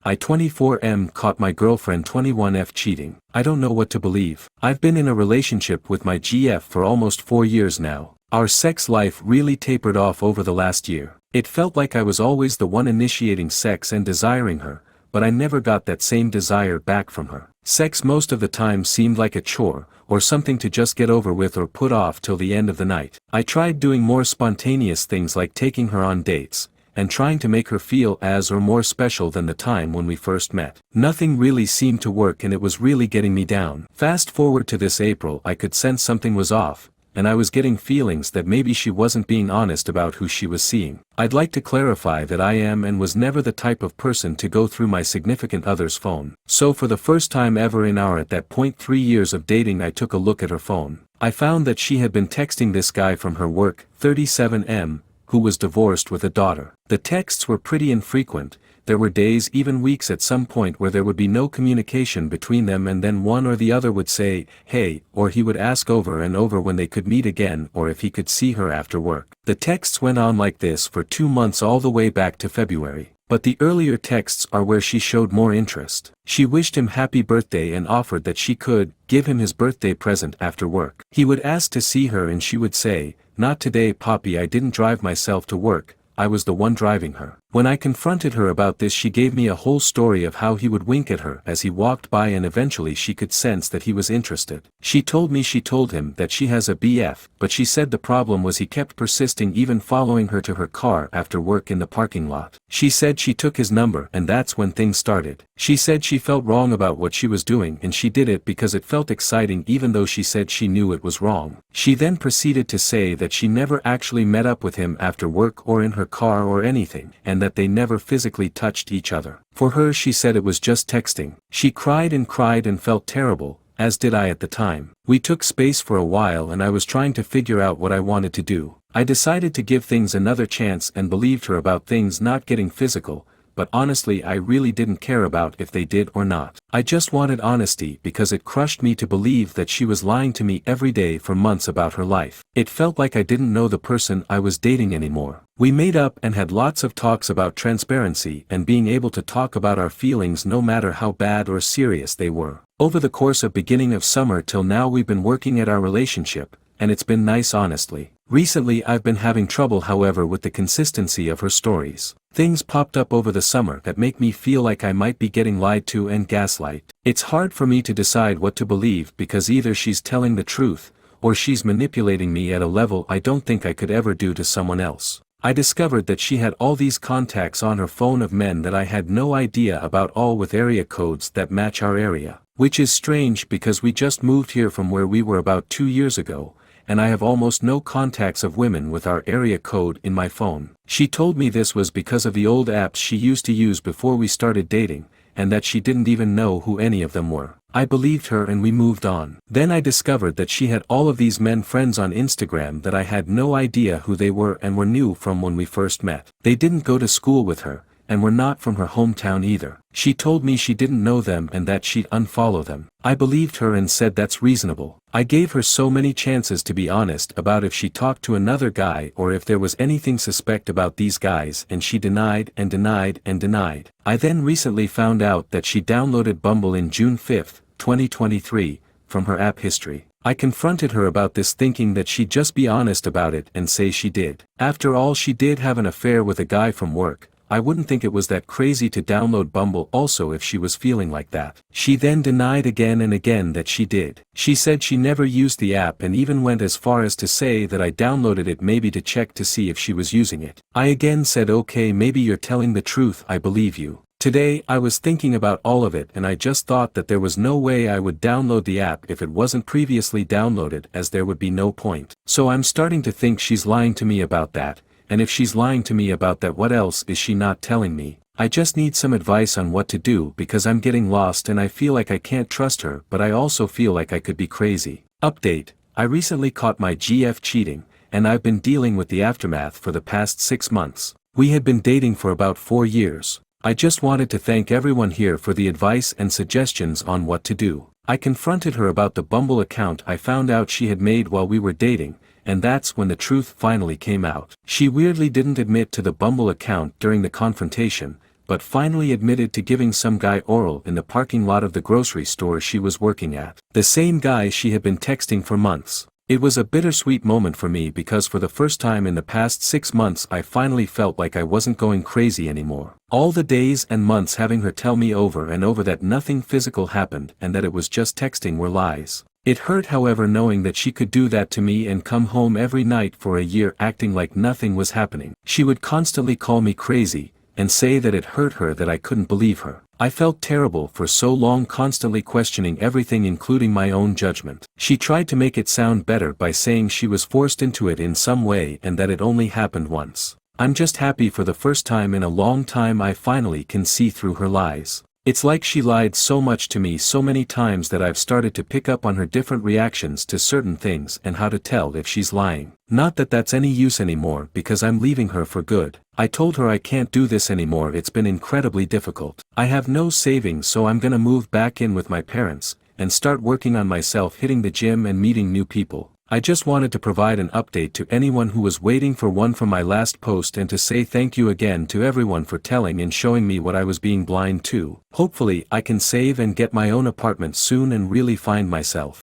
I 24M caught my girlfriend 21F cheating. I don't know what to believe. I've been in a relationship with my GF for almost 4 years now. Our sex life really tapered off over the last year. It felt like I was always the one initiating sex and desiring her, but I never got that same desire back from her. Sex most of the time seemed like a chore, or something to just get over with or put off till the end of the night. I tried doing more spontaneous things like taking her on dates, and trying to make her feel as or more special than the time when we first met. Nothing really seemed to work and it was really getting me down. Fast forward to this April, I could sense something was off, and I was getting feelings that maybe she wasn't being honest about who she was seeing. I'd like to clarify that I am and was never the type of person to go through my significant other's phone. So for the first time ever in our at that point 3 years of dating, I took a look at her phone. I found that she had been texting this guy from her work, 37M, who was divorced with a daughter. The texts were pretty infrequent. There were days, even weeks at some point, where there would be no communication between them, and then one or the other would say, hey, or he would ask over and over when they could meet again or if he could see her after work. The texts went on like this for 2 months, all the way back to February. But the earlier texts are where she showed more interest. She wished him happy birthday and offered that she could give him his birthday present after work. He would ask to see her and she would say, "Not today, Poppy, I didn't drive myself to work, I was the one driving her." When I confronted her about this, she gave me a whole story of how he would wink at her as he walked by, and eventually she could sense that he was interested. She told me she told him that she has a BF, but she said the problem was he kept persisting, even following her to her car after work in the parking lot. She said she took his number and that's when things started. She said she felt wrong about what she was doing and she did it because it felt exciting, even though she said she knew it was wrong. She then proceeded to say that she never actually met up with him after work or in her car or anything, and that they never physically touched each other. For her, she said it was just texting. She cried and felt terrible, as did I at the time. We took space for a while and I was trying to figure out what I wanted to do. I decided to give things another chance and believed her about things not getting physical, but honestly I really didn't care about if they did or not. I just wanted honesty because it crushed me to believe that she was lying to me every day for months about her life. It felt like I didn't know the person I was dating anymore. We made up and had lots of talks about transparency and being able to talk about our feelings no matter how bad or serious they were. Over the course of beginning of summer till now, we've been working at our relationship, and it's been nice, honestly. Recently I've been having trouble, however, with the consistency of her stories. Things popped up over the summer that make me feel like I might be getting lied to and gaslight. It's hard for me to decide what to believe because either she's telling the truth, or she's manipulating me at a level I don't think I could ever do to someone else. I discovered that she had all these contacts on her phone of men that I had no idea about, all with area codes that match our area. Which is strange because we just moved here from where we were about 2 years ago, and I have almost no contacts of women with our area code in my phone. She told me this was because of the old apps she used to use before we started dating, and that she didn't even know who any of them were. I believed her and we moved on. Then I discovered that she had all of these men friends on Instagram that I had no idea who they were and were new from when we first met. They didn't go to school with her, and were not from her hometown either. She told me she didn't know them and that she'd unfollow them. I believed her and said that's reasonable. I gave her so many chances to be honest about if she talked to another guy or if there was anything suspect about these guys, and she denied and denied and denied. I then recently found out that she downloaded Bumble in June 5, 2023, from her app history. I confronted her about this, thinking that she'd just be honest about it and say she did. After all, she did have an affair with a guy from work. I wouldn't think it was that crazy to download Bumble also if she was feeling like that. She then denied again and again that she did. She said she never used the app and even went as far as to say that I downloaded it maybe to check to see if she was using it. I again said, okay, maybe you're telling the truth, I believe you. Today I was thinking about all of it and I just thought that there was no way I would download the app if it wasn't previously downloaded, as there would be no point. So I'm starting to think she's lying to me about that. And if she's lying to me about that, what else is she not telling me? I just need some advice on what to do because I'm getting lost and I feel like I can't trust her, but I also feel like I could be crazy. Update: I recently caught my GF cheating, and I've been dealing with the aftermath for the past 6 months. We had been dating for about 4 years. I just wanted to thank everyone here for the advice and suggestions on what to do. I confronted her about the Bumble account I found out she had made while we were dating, and that's when the truth finally came out. She weirdly didn't admit to the Bumble account during the confrontation, but finally admitted to giving some guy oral in the parking lot of the grocery store she was working at. The same guy she had been texting for months. It was a bittersweet moment for me because for the first time in the past 6 months I finally felt like I wasn't going crazy anymore. All the days and months having her tell me over and over that nothing physical happened and that it was just texting were lies. It hurt, however, knowing that she could do that to me and come home every night for a year acting like nothing was happening. She would constantly call me crazy, and say that it hurt her that I couldn't believe her. I felt terrible for so long, constantly questioning everything including my own judgment. She tried to make it sound better by saying she was forced into it in some way and that it only happened once. I'm just happy for the first time in a long time I finally can see through her lies. It's like she lied so much to me so many times that I've started to pick up on her different reactions to certain things and how to tell if she's lying. Not that that's any use anymore because I'm leaving her for good. I told her I can't do this anymore, it's been incredibly difficult. I have no savings, so I'm gonna move back in with my parents, and start working on myself, hitting the gym and meeting new people. I just wanted to provide an update to anyone who was waiting for one from my last post and to say thank you again to everyone for telling and showing me what I was being blind to. Hopefully I can save and get my own apartment soon and really find myself.